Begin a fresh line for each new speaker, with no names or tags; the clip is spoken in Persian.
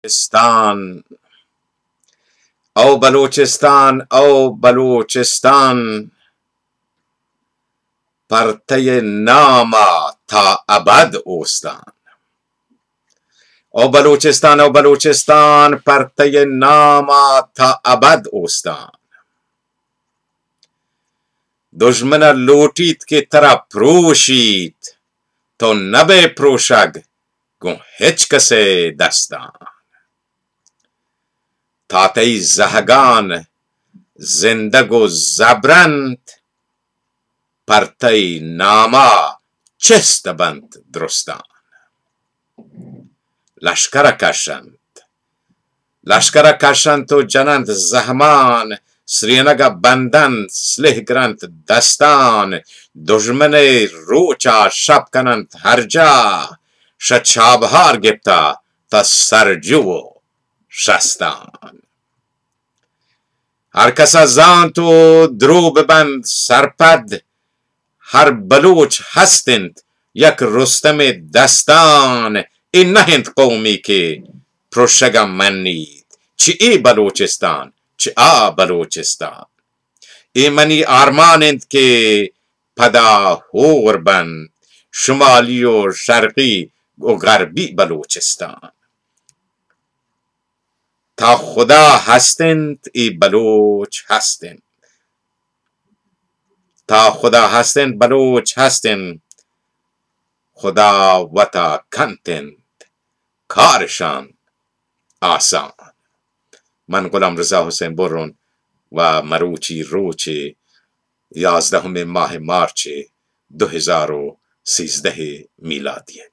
بلوچستان او بلوچستان او بلوچستان پرته ناما تا ابد اوستان او بلوچستان پرته ناما تا ابد اوستان دشمن لوٹید که ترا پروشید تو نبه پروشگ گو هیچ کسی دستان تاتی زهگان زندگ و زبرند پرتی ناما چست بند درستان لشکر کشند و جنند زهمان سرینگ بندند سلیح گرند دستان دشمن روچا شب کنند هر جا شچابهار گپتا تا سرجو و شستان هر کس از آن تو درو ببند سرپد هر بلوچ هستند یک رستم دستان این نهند قومی که پرشگم منید چی ای بلوچستان چی آ بلوچستان ای منی آرمانند که پدا هور بند شمالی و شرقی و غربی بلوچستان تا خدا هستند ای بلوچ هستند تا خدا هستند بلوچ هستند خدا وطا کنتند کارشان آسان من غلام رضا حسینبر و مروچی روچ 11 ماه مارچ 2013 میلادی